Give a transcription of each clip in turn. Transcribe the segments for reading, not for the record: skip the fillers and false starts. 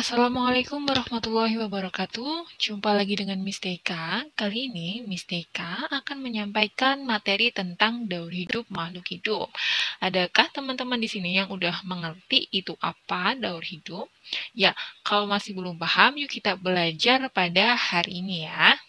Assalamualaikum warahmatullahi wabarakatuh. Jumpa lagi dengan Miss Deka. Kali ini Miss Deka akan menyampaikan materi tentang daur hidup makhluk hidup. Adakah teman-teman di sini yang udah mengerti itu apa daur hidup? Ya, kalau masih belum paham, yuk kita belajar pada hari ini ya.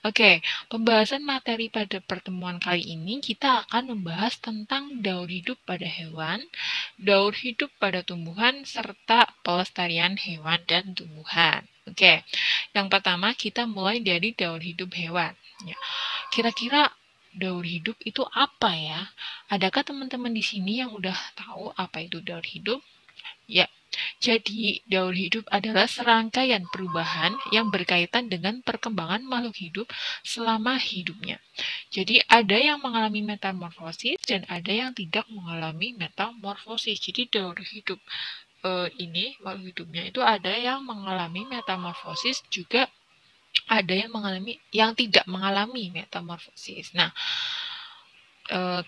Oke, pembahasan materi pada pertemuan kali ini kita akan membahas tentang daur hidup pada hewan, daur hidup pada tumbuhan, serta pelestarian hewan dan tumbuhan. Oke, yang pertama kita mulai dari daur hidup hewan. Ya, kira-kira daur hidup itu apa ya? Adakah teman-teman di sini yang udah tahu apa itu daur hidup? Ya, jadi daur hidup adalah serangkaian perubahan yang berkaitan dengan perkembangan makhluk hidup selama hidupnya. Jadi ada yang mengalami metamorfosis dan ada yang tidak mengalami metamorfosis. Jadi daur hidup ini makhluk hidupnya itu ada yang mengalami metamorfosis, juga ada yang tidak mengalami metamorfosis. Nah,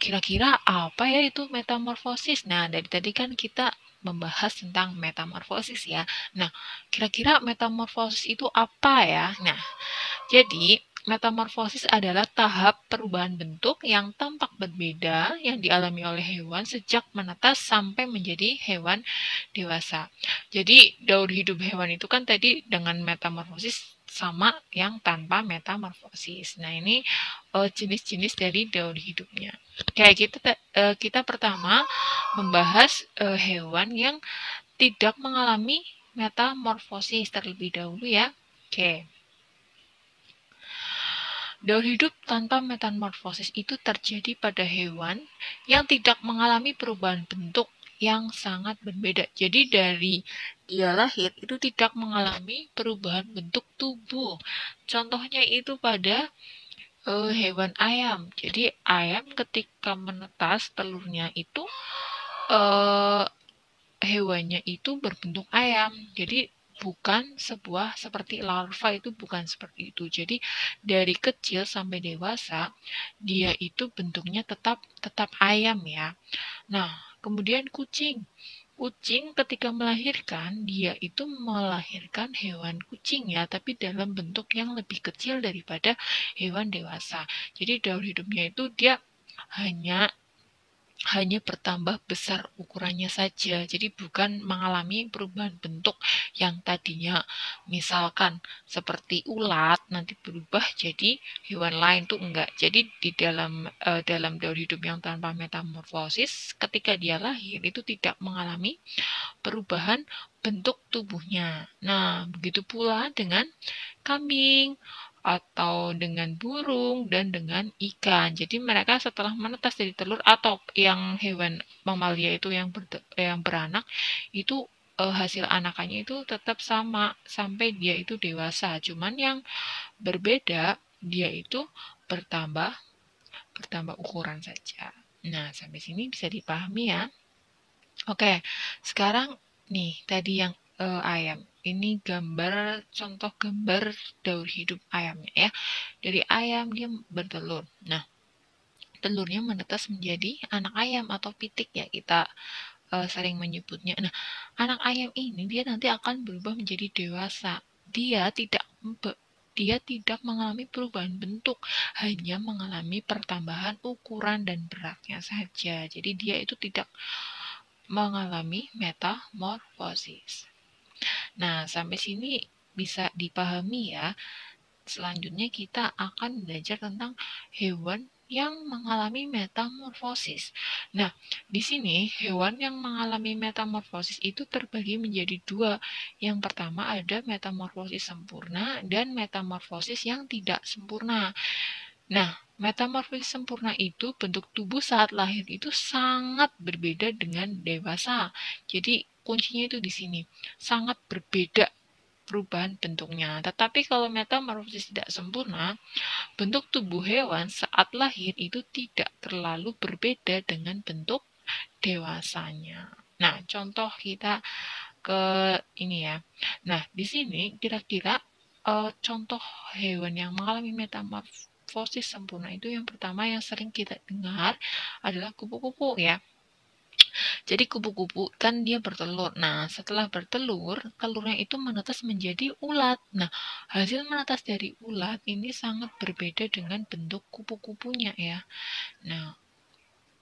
kira-kira apa ya itu metamorfosis? Nah, dari tadi kan kita membahas tentang metamorfosis ya. Nah, kira-kira metamorfosis itu apa ya? Nah, jadi metamorfosis adalah tahap perubahan bentuk yang tampak berbeda yang dialami oleh hewan sejak menetas sampai menjadi hewan dewasa. Jadi daur hidup hewan itu kan tadi dengan metamorfosis sama yang tanpa metamorfosis. Nah, ini jenis-jenis dari daur hidupnya. Kayak kita pertama membahas hewan yang tidak mengalami metamorfosis terlebih dahulu ya. Oke. Daur hidup tanpa metamorfosis itu terjadi pada hewan yang tidak mengalami perubahan bentuk yang sangat berbeda. Jadi dari dia lahir itu tidak mengalami perubahan bentuk tubuh. Contohnya itu pada hewan ayam. Jadi ayam ketika menetas telurnya itu eh, hewannya itu berbentuk ayam. Jadi bukan sebuah seperti larva, itu bukan seperti itu. Jadi dari kecil sampai dewasa dia itu bentuknya tetap ayam ya. Nah, kemudian kucing. Kucing ketika melahirkan, dia itu melahirkan hewan kucing ya, tapi dalam bentuk yang lebih kecil daripada hewan dewasa. Jadi daur hidupnya itu dia hanya hanya bertambah besar ukurannya saja. Jadi bukan mengalami perubahan bentuk yang tadinya misalkan seperti ulat nanti berubah jadi hewan lain, tuh enggak. Jadi di dalam daur hidup yang tanpa metamorfosis, ketika dia lahir itu tidak mengalami perubahan bentuk tubuhnya. Nah, begitu pula dengan kambing atau dengan burung dan dengan ikan. Jadi mereka setelah menetas dari telur atau yang hewan mamalia itu yang beranak itu hasil anakannya itu tetap sama sampai dia itu dewasa. Cuman yang berbeda dia itu bertambah bertambah ukuran saja. Nah, sampai sini bisa dipahami ya. Oke, sekarang nih tadi yang ayam. Ini contoh gambar daur hidup ayamnya ya. Dari ayam dia bertelur. Nah, telurnya menetas menjadi anak ayam atau pitik ya kita sering menyebutnya. Nah, anak ayam ini dia nanti akan berubah menjadi dewasa. Dia tidak mengalami perubahan bentuk, hanya mengalami pertambahan ukuran dan beratnya saja. Jadi dia itu tidak mengalami metamorfosis. Nah, sampai sini bisa dipahami ya. Selanjutnya kita akan belajar tentang hewan yang mengalami metamorfosis. Nah, di sini hewan yang mengalami metamorfosis itu terbagi menjadi dua. Yang pertama ada metamorfosis sempurna dan metamorfosis yang tidak sempurna. Nah, metamorfosis sempurna itu bentuk tubuh saat lahir itu sangat berbeda dengan dewasa. Jadi kuncinya itu di sini, sangat berbeda perubahan bentuknya. Tetapi kalau metamorfosis tidak sempurna, bentuk tubuh hewan saat lahir itu tidak terlalu berbeda dengan bentuk dewasanya. Nah, contoh kita ke ini ya. Nah, di sini kira-kira contoh hewan yang mengalami metamorfosis sempurna itu yang pertama yang sering kita dengar adalah kupu-kupu ya. Jadi kupu-kupu kan dia bertelur. Nah, setelah bertelur, telurnya itu menetas menjadi ulat. Nah, hasil menetas dari ulat ini sangat berbeda dengan bentuk kupu-kupunya ya. Nah,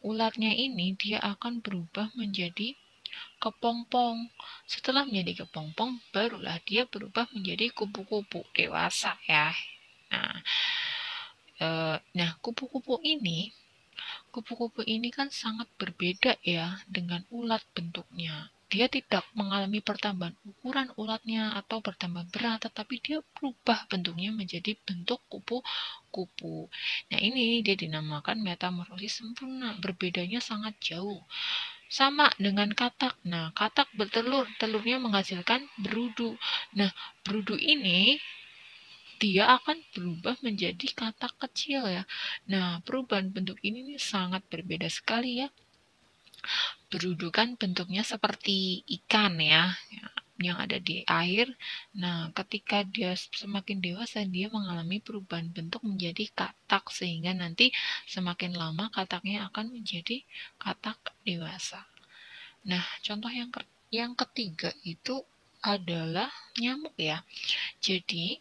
ulatnya ini dia akan berubah menjadi kepompong. Setelah menjadi kepompong, barulah dia berubah menjadi kupu-kupu dewasa ya. Nah, kupu-kupu ini kan sangat berbeda ya dengan ulat bentuknya. Dia tidak mengalami pertambahan ukuran ulatnya atau bertambah berat, tetapi dia berubah bentuknya menjadi bentuk kupu-kupu. Nah, ini dia dinamakan metamorfosis sempurna. Berbedanya sangat jauh. Sama dengan katak. Nah, katak bertelur, telurnya menghasilkan berudu. Nah, berudu ini dia akan berubah menjadi katak kecil ya. Nah, perubahan bentuk ini nih sangat berbeda sekali ya. Berudu kan bentuknya seperti ikan ya, yang ada di air. Nah, ketika dia semakin dewasa, dia mengalami perubahan bentuk menjadi katak, sehingga nanti semakin lama kataknya akan menjadi katak dewasa. Nah, contoh yang ketiga itu adalah nyamuk ya. Jadi,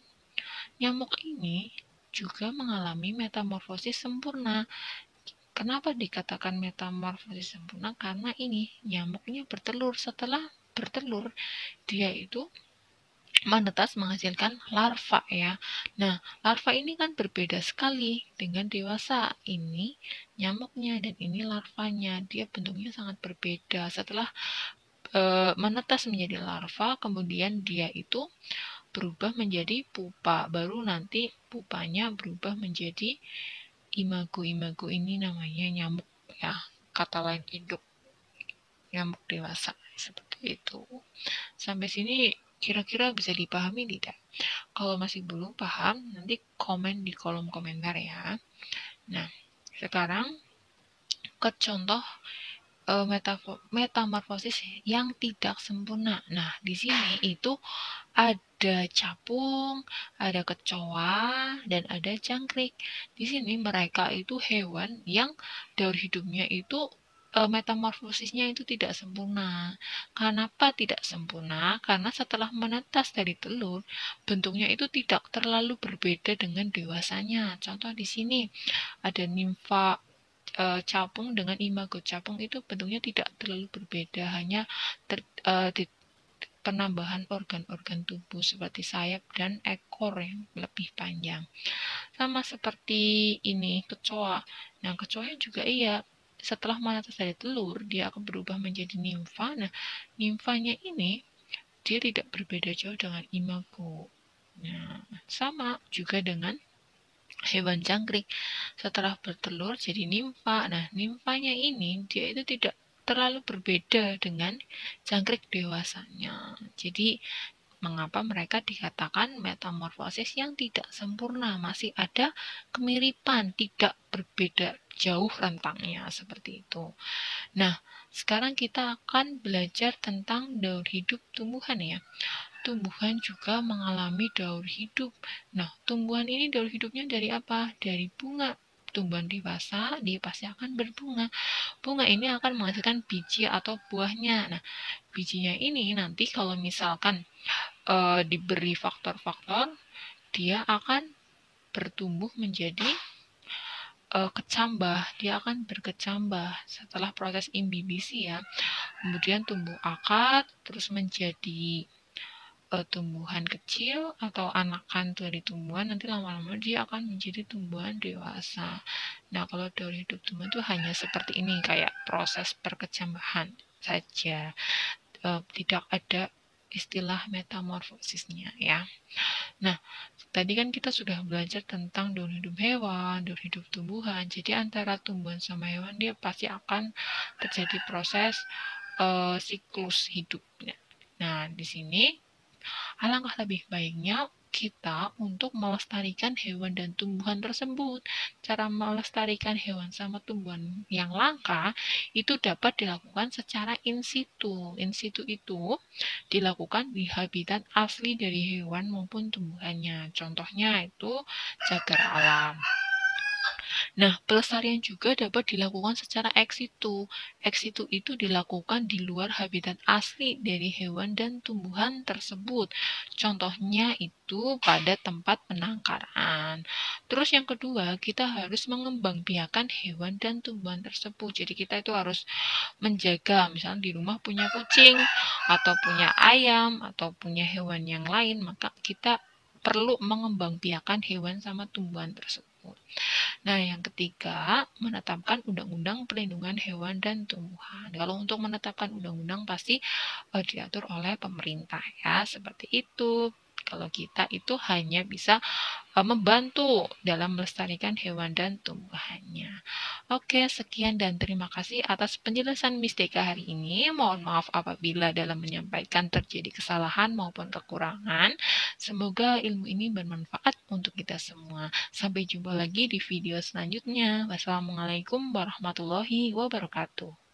nyamuk ini juga mengalami metamorfosis sempurna. Kenapa dikatakan metamorfosis sempurna? Karena ini nyamuknya bertelur. Setelah bertelur, dia itu menetas menghasilkan larva ya. Nah, larva ini kan berbeda sekali dengan dewasa. Ini nyamuknya dan ini larvanya. Dia bentuknya sangat berbeda. Setelah menetas menjadi larva, kemudian dia itu berubah menjadi pupa. Baru nanti pupanya berubah menjadi imago. Imago ini namanya nyamuk ya, kata lain induk nyamuk dewasa, seperti itu. Sampai sini kira-kira bisa dipahami tidak? Kalau masih belum paham, nanti komen di kolom komentar ya. Nah, sekarang ke contoh metamorfosis yang tidak sempurna. Nah, di sini itu ada capung, ada kecoa, dan ada jangkrik. Di sini mereka itu hewan yang daur hidupnya itu metamorfosisnya itu tidak sempurna. Kenapa tidak sempurna? Karena setelah menetas dari telur, bentuknya itu tidak terlalu berbeda dengan dewasanya. Contoh di sini ada nimfa capung dengan imago capung itu bentuknya tidak terlalu berbeda, hanya penambahan organ-organ tubuh seperti sayap dan ekor yang lebih panjang. Sama seperti ini kecoa. Nah, kecoa juga iya. Setelah menetas dari telur, dia akan berubah menjadi nimfa. Nah, nimfanya ini dia tidak berbeda jauh dengan imago. Nah, sama juga dengan hewan jangkrik. Setelah bertelur jadi nimfa. Nah, nimfanya ini dia itu tidak terlalu berbeda dengan jangkrik dewasanya. Jadi, mengapa mereka dikatakan metamorfosis yang tidak sempurna? Masih ada kemiripan, tidak berbeda jauh rentangnya, seperti itu. Nah, sekarang kita akan belajar tentang daur hidup tumbuhan ya. Tumbuhan juga mengalami daur hidup. Nah, tumbuhan ini daur hidupnya dari apa? Dari bunga. Tumbuhan dewasa, dia pasti akan berbunga. Bunga ini akan menghasilkan biji atau buahnya. Nah, bijinya ini nanti kalau misalkan diberi faktor-faktor, dia akan bertumbuh menjadi kecambah. Dia akan berkecambah setelah proses imbibisi ya. Kemudian tumbuh akar, terus menjadi tumbuhan kecil atau anakan dari tumbuhan, nanti lama-lama dia akan menjadi tumbuhan dewasa. Nah, kalau daur hidup tumbuhan itu hanya seperti ini, kayak proses perkecambahan saja. Tidak ada istilah metamorfosisnya ya. Nah, tadi kan kita sudah belajar tentang daur hidup hewan, daur hidup tumbuhan. Jadi antara tumbuhan sama hewan dia pasti akan terjadi proses siklus hidupnya. Nah, di sini alangkah lebih baiknya kita untuk melestarikan hewan dan tumbuhan tersebut. Cara melestarikan hewan sama tumbuhan yang langka itu dapat dilakukan secara in situ. In situ itu dilakukan di habitat asli dari hewan maupun tumbuhannya. Contohnya itu cagar alam. Nah, pelestarian juga dapat dilakukan secara ex situ. Ex situ itu dilakukan di luar habitat asli dari hewan dan tumbuhan tersebut. Contohnya itu pada tempat penangkaran. Terus yang kedua, kita harus mengembangbiakan hewan dan tumbuhan tersebut. Jadi kita itu harus menjaga, misalnya di rumah punya kucing atau punya ayam atau punya hewan yang lain, maka kita perlu mengembangbiakan hewan sama tumbuhan tersebut. Nah, yang ketiga, menetapkan undang-undang perlindungan hewan dan tumbuhan. Kalau untuk menetapkan undang-undang pasti diatur oleh pemerintah ya, seperti itu. Kalau kita itu hanya bisa membantu dalam melestarikan hewan dan tumbuhannya. Oke, sekian dan terima kasih atas penjelasan Miss Deka hari ini. Mohon maaf apabila dalam menyampaikan terjadi kesalahan maupun kekurangan. Semoga ilmu ini bermanfaat untuk kita semua. Sampai jumpa lagi di video selanjutnya. Wassalamualaikum warahmatullahi wabarakatuh.